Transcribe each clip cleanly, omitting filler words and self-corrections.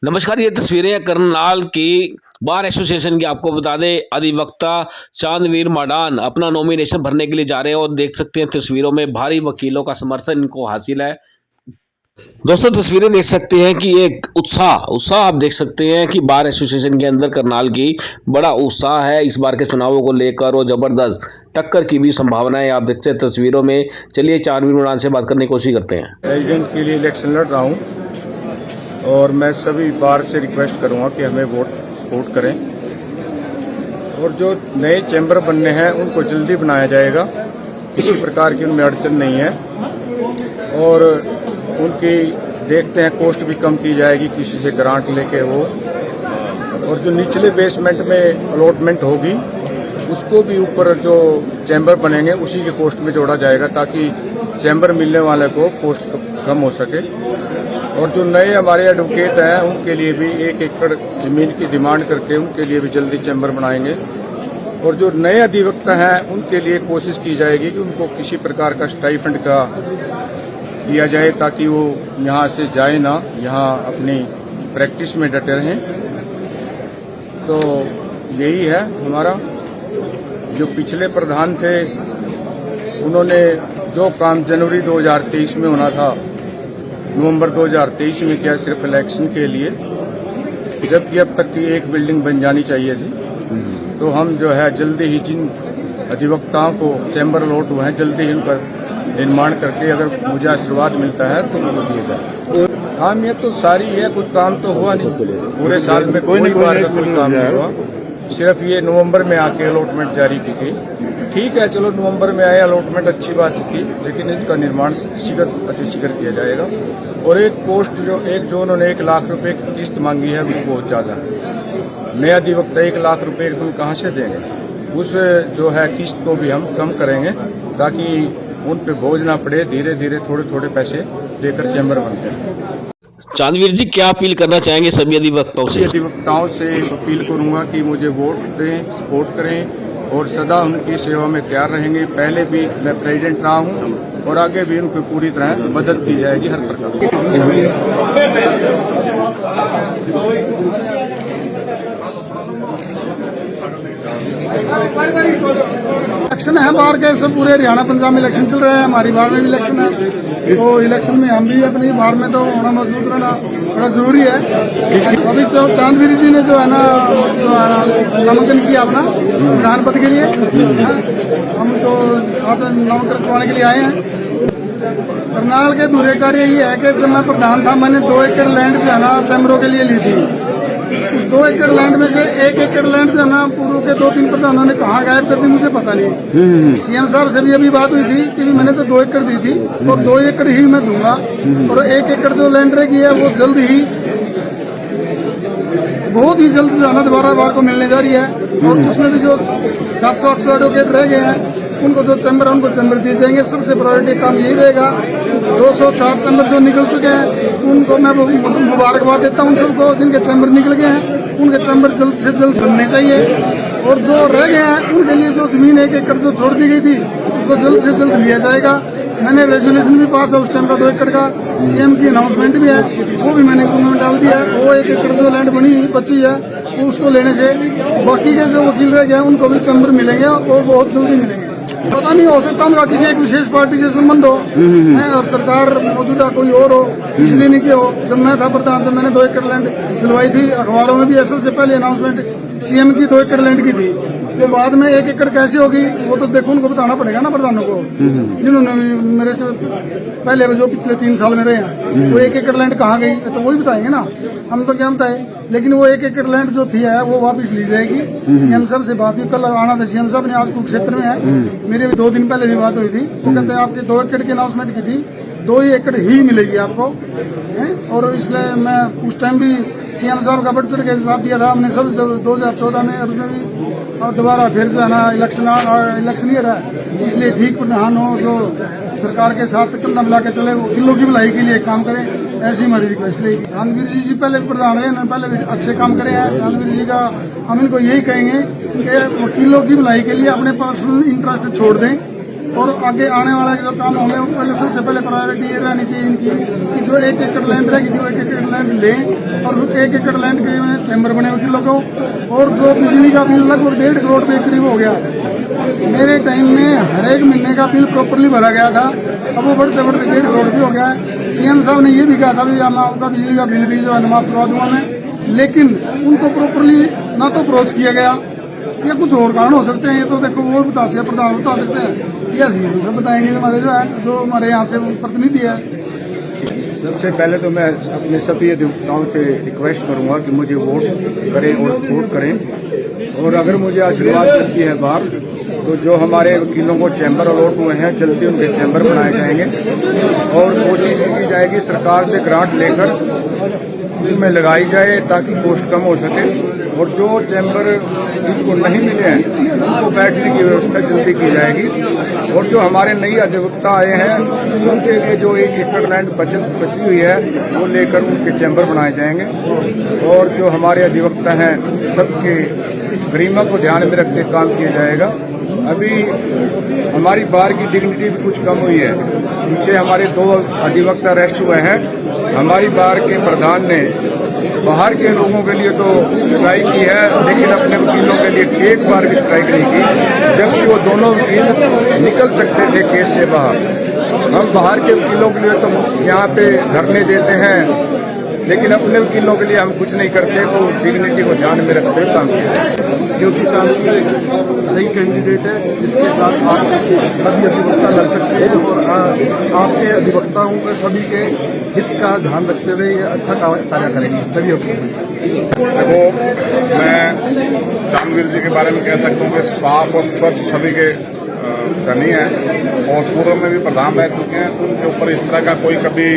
नमस्कार, ये तस्वीरें हैं करनाल की बार एसोसिएशन की। आपको बता दें, अधिवक्ता चांदवीर माडान अपना नॉमिनेशन भरने के लिए जा रहे हैं और देख सकते हैं तस्वीरों में भारी वकीलों का समर्थन इनको हासिल है। दोस्तों, तस्वीरें देख सकते हैं कि एक उत्साह आप देख सकते हैं कि बार एसोसिएशन के अंदर करनाल की बड़ा उत्साह है इस बार के चुनावों को लेकर और जबरदस्त टक्कर की भी संभावना है। आप देखते हैं तस्वीरों में। चलिए चांदवीर माडान से बात करने की कोशिश करते हैं। प्रेसिडेंट के लिए इलेक्शन लड़ रहा हूँ और मैं सभी बार से रिक्वेस्ट करूंगा कि हमें वोट सपोर्ट करें और जो नए चैम्बर बनने हैं उनको जल्दी बनाया जाएगा। किसी प्रकार की उनमें अड़चन नहीं है और उनकी देखते हैं कॉस्ट भी कम की जाएगी किसी से ग्रांट लेके वो, और जो निचले बेसमेंट में अलॉटमेंट होगी उसको भी ऊपर जो चैम्बर बनेंगे उसी के कॉस्ट में जोड़ा जाएगा ताकि चैम्बर मिलने वाले को कॉस्ट कम हो सके। और जो नए हमारे एडवोकेट हैं उनके लिए भी 1 एकड़ जमीन की डिमांड करके उनके लिए भी जल्दी चैम्बर बनाएंगे। और जो नए अधिवक्ता हैं उनके लिए कोशिश की जाएगी कि उनको किसी प्रकार का स्टाइपेंड का किया जाए ताकि वो यहाँ से जाए ना, यहाँ अपनी प्रैक्टिस में डटे रहें। तो यही है हमारा। जो पिछले प्रधान थे उन्होंने जो काम जनवरी 2023 में होना था नवंबर 2023 में किया, सिर्फ इलेक्शन के लिए, जबकि अब तक की एक बिल्डिंग बन जानी चाहिए थी। तो हम जो है जल्दी ही जिन अधिवक्ताओं को चैम्बर अलॉट हुए हैं जल्दी ही उनका निर्माण करके अगर मुझे आशीर्वाद मिलता है तो उनको दिए जाए। काम ये तो सारी है, कुछ काम तो हुआ नहीं पूरे साल में, कोई बार का कोई काम नहीं हुआ। सिर्फ ये नवंबर में आके अलॉटमेंट जारी की गई। ठीक है, चलो नवंबर में आया अलॉटमेंट, अच्छी बात की, लेकिन इनका निर्माण अतिशीघ्र किया जाएगा। और एक पोस्ट जो उन्होंने 1 लाख रुपए की किस्त मांगी है वो बहुत ज्यादा है। नया अधिवक्ता 1 लाख रुपए कहाँ से देंगे? उस जो है किस्त को भी हम कम करेंगे ताकि उन पे बोझ ना पड़े। धीरे धीरे थोड़े पैसे देकर चैम्बर बनते हैं। चांदवीर जी, क्या अपील करना चाहेंगे सभी अधिवक्ताओं से? अधिवक्ताओं से अपील करूंगा कि मुझे वोट दें, सपोर्ट करें और सदा उनकी सेवा में तैयार रहेंगे। पहले भी मैं प्रेसिडेंट रहा हूं और आगे भी उनको पूरी तरह मदद की जाएगी हर प्रकार। इलेक्शन है बाहर के, सब पूरे हरियाणा पंजाब में इलेक्शन चल रहे हैं, हमारी बाहर में भी इलेक्शन है। तो इलेक्शन में हम भी अपनी बाहर में तो होना मौजूद रहना बड़ा जरूरी है। अभी जो चांदवीर जी ने जो है ना नामांकन किया अपना प्रधान पद के लिए, हम तो साथ नामांकन करवाने के लिए आए हैं। करनाल के अधूरे कार्य ये है कि जब मैं प्रधान था मैंने 2 एकड़ लैंड जो है ना चैम्बरों के लिए ली थी। उस 2 एकड़ लैंड में से 1 एकड़ लैंड जो है ना पूर्व के 2-3 प्रधानों ने कहाँ गायब कर दी मुझे पता नहीं। सीएम साहब से भी अभी बात हुई थी कि मैंने तो 2 एकड़ दी थी और 2 एकड़ ही मैं दूंगा और 1 एकड़ जो लैंड रहेगी है वो जल्द ही, बहुत ही जल्द जो है ना दोबारा बार को मिलने जा रही है। और उसमें भी जो 700-800 एडवोकेट रह गए हैं उनको जो चैम्बर है उनको चैम्बर दिए जाएंगे। सबसे प्रायोरिटी काम यही रहेगा। 204 चैम्बर जो निकल चुके हैं उनको मैं मुबारकबाद देता हूँ। उन सबको जिनके चैम्बर निकल गए हैं उनके चैम्बर जल्द से जल्द बनने चाहिए। और जो रह गए हैं उनके लिए जो जमीन 1 एकड़ जो छोड़ दी गई थी उसको जल्द से जल्द लिया जाएगा। मैंने रेजोल्यूशन भी पास है उस टाइम का 2 एकड़ का, सीएम की अनाउंसमेंट भी है, वो भी मैंने ग्रुप में डाल दिया है। वो 1 एकड़ जो लैंड बची है वो उसको लेने से बाकी के जो वकील रह गए उनको भी चैम्बर मिलेंगे और बहुत जल्दी मिलेंगे। पता नहीं, हो सकता उनका किसी एक विशेष पार्टी से संबंध हो और सरकार मौजूदा कोई और हो, इसलिए नहीं किया हो। जब मैं था प्रधान तो मैंने 2 एकड़ लैंड दिलवाई थी, अखबारों में भी सबसे पहले अनाउंसमेंट सीएम की 2 एकड़ लैंड की थी। तो बाद में 1 एकड़ कैसे होगी वो तो देखो उनको बताना पड़ेगा ना प्रधानों को, जिन्होंने मेरे से पहले जो पिछले 3 साल में रहे हैं। वो 1 एकड़ लैंड कहाँ गई तो वही बताएंगे ना, हम तो क्या बताए। लेकिन वो 1 एकड़ लैंड जो थी है वो वापस ली जाएगी। सीएम साहब से बात हुई, कल आना था सीएम साहब ने, आज कुरुक्षेत्र में है। मेरी भी 2 दिन पहले भी बात हुई थी। वो कहते हैं आपके 2 एकड़ की अनाउंसमेंट की थी, 2 ही एकड़ ही मिलेगी आपको। और इसलिए मैं उस टाइम भी सीएम साहब का बढ़ चढ़ के साथ दिया था हमने सब 2014 में। और उसमें भी और दोबारा फिर जो है ना इलेक्शन ही रहा है, इसलिए ठीक प्रधान हो जो सरकार के साथ कंधा मिला के चले, वकीलों की भलाई के लिए काम करें, ऐसी हमारी रिक्वेस्ट रहेगी। चांदवीर जी पहले प्रधान रहे, पहले भी अच्छे काम करे हैं। चांदवीर जी का हम इनको यही कहेंगे कि वकीलों की भलाई के लिए अपने पर्सनल इंटरेस्ट छोड़ दें और आगे आने वाला जो काम होंगे वो पहले सबसे पहले प्रायोरिटी ये रहनी चाहिए इनकी कि जो 1 एकड़ लैंड रहेगी जो 1 एकड़ लैंड लें और 1 एकड़ लैंड के चैम्बर बने हुए किलो को। और जो बिजली का बिल लगभग 1.5 करोड़ रुपये करीब हो गया है। मेरे टाइम में हर एक महीने का बिल प्रॉपरली भरा गया था, अब वो बढ़ते बढ़ते 1.5 करोड़ रुपये हो गया है। सीएम साहब ने ये भी कहा था भी हम आपका बिजली का बिल भी जो है माफ करवा दूंगा मैं, लेकिन उनको प्रॉपरली ना तो अप्रोच किया गया या कुछ और कारण हो सकते हैं। ये तो देखो वो बता सकते प्रधान बता सकते हैं या सीएम साहब बताएंगे हमारे जो है जो हमारे यहाँ से प्रतिनिधि है। सबसे पहले तो मैं अपने सभी अधिवक्ताओं से रिक्वेस्ट करूंगा कि मुझे वोट करें और सपोर्ट करें। और अगर मुझे आशीर्वाद मिलती है बात तो जो हमारे वकीलों को चैम्बर अलॉट हुए हैं जल्दी उनके चैम्बर बनाए जाएंगे और कोशिश की जाएगी सरकार से ग्रांट लेकर उनमें लगाई जाए ताकि कॉस्ट कम हो सके। और जो चैम्बर जिनको नहीं मिले हैं उनको बैठने की व्यवस्था जल्दी की जाएगी। और जो हमारे नई अधिवक्ता आए हैं उनके लिए जो 1 एकड़ लैंड बची हुई है वो लेकर उनके चैम्बर बनाए जाएंगे। और जो हमारे अधिवक्ता हैं सबके गरिमा को ध्यान में रखते काम किया जाएगा। अभी हमारी बार की डिग्निटी भी कुछ कम हुई है, पीछे हमारे 2 अधिवक्ता अरेस्ट हुए हैं। हमारी बार के प्रधान ने बाहर के लोगों के लिए तो स्ट्राइक की है लेकिन अपने वकीलों के लिए एक बार भी स्ट्राइक नहीं की, जबकि वो दोनों वकील निकल सकते थे केस से बाहर। हम बाहर के वकीलों के लिए तो यहाँ पे धरने देते हैं लेकिन अपने वकीलों के लिए हम कुछ नहीं करते, तो डिग्निटी को ध्यान में रखते हुए काम किया। क्योंकि कानूनी सही कैंडिडेट है जिसके बाद आप सभी अधिवक्ता लड़ सकते हैं और आपके अधिवक्ताओं के सभी के हित का ध्यान रखते हुए ये अच्छा कार्य करेंगे सभी वकील। देखो, मैं चांदवीर जी के बारे में कह सकता हूँ कि साफ और स्वच्छ सभी के धनी है और पूर्व में भी प्रधान रह चुके हैं। उनके ऊपर इस तरह का कोई कभी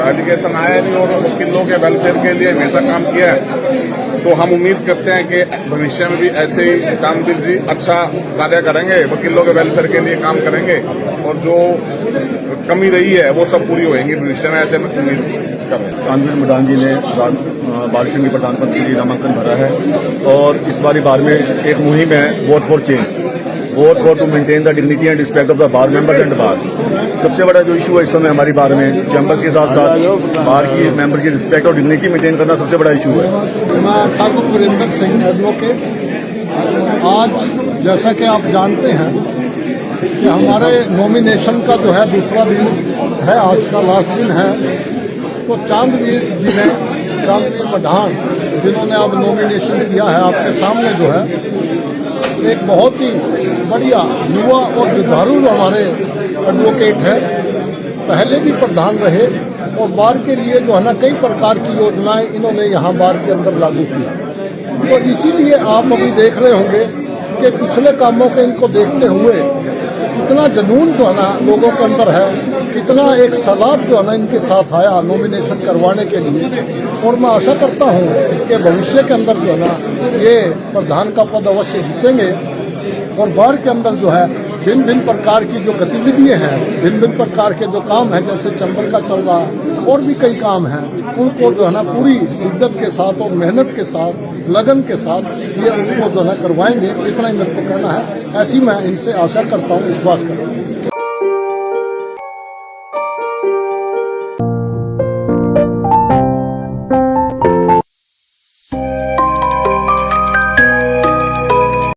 एलिगेशन आया नहीं और वकीलों के वेलफेयर के लिए हमेशा काम किया है। तो हम उम्मीद करते हैं कि भविष्य में भी ऐसे ही चांदवीर जी अच्छा कार्य करेंगे, वकीलों के वेलफेयर के लिए काम करेंगे और जो कमी रही है वो सब पूरी होएंगी भविष्य में, ऐसे उम्मीद करें। चांदवीर मडान जी ने बाल संघ के प्रधानमंत्री के लिए नामांकन भरा है और इस बार में एक मुहिम है vote for change, vote for to maintain the dignity and respect of the bar members and bar. सबसे बड़ा जो इशू है इस समय हमारी बार में चैम्बर्स के साथ साथ बार की मेंबर्स की रिस्पेक्ट और डिग्निटी मेंटेन करना सबसे बड़ा इशू है। मैं ठाकुर वीरेंद्र सिंह एडवोकेट। आज जैसा कि आप जानते हैं कि हमारे नॉमिनेशन का जो है दूसरा दिन है, आज का लास्ट दिन है। तो चांदवीर जी ने, चांदवीर मडान जिन्होंने अब नॉमिनेशन किया है, आपके सामने जो है एक बहुत ही बढ़िया युवा और जुझारू हमारे एडवोकेट है, पहले भी प्रधान रहे और बार के लिए जो है ना कई प्रकार की योजनाएं इन्होंने यहाँ बार के अंदर लागू की। तो इसीलिए आप अभी देख रहे होंगे कि पिछले कामों के इनको देखते हुए कितना जुनून जो है ना लोगों के अंदर है, कितना एक सलाब जो है ना इनके साथ आया नॉमिनेशन करवाने के लिए। और मैं आशा करता हूँ कि भविष्य के अंदर जो है ना ये प्रधान का पद अवश्य जीतेंगे और बार के अंदर जो है भिन्न भिन्न प्रकार की जो गतिविधियां हैं, भिन्न भिन्न प्रकार के जो काम हैं, जैसे चैम्बर का चल रहा है और भी कई काम हैं, उनको जो है ना पूरी शिद्दत के साथ और मेहनत के साथ, लगन के साथ ये उनको जो है ना करवाएंगे। इतना ही मेरे को कहना है, ऐसी मैं इनसे आशा करता हूँ, विश्वास करता हूँ।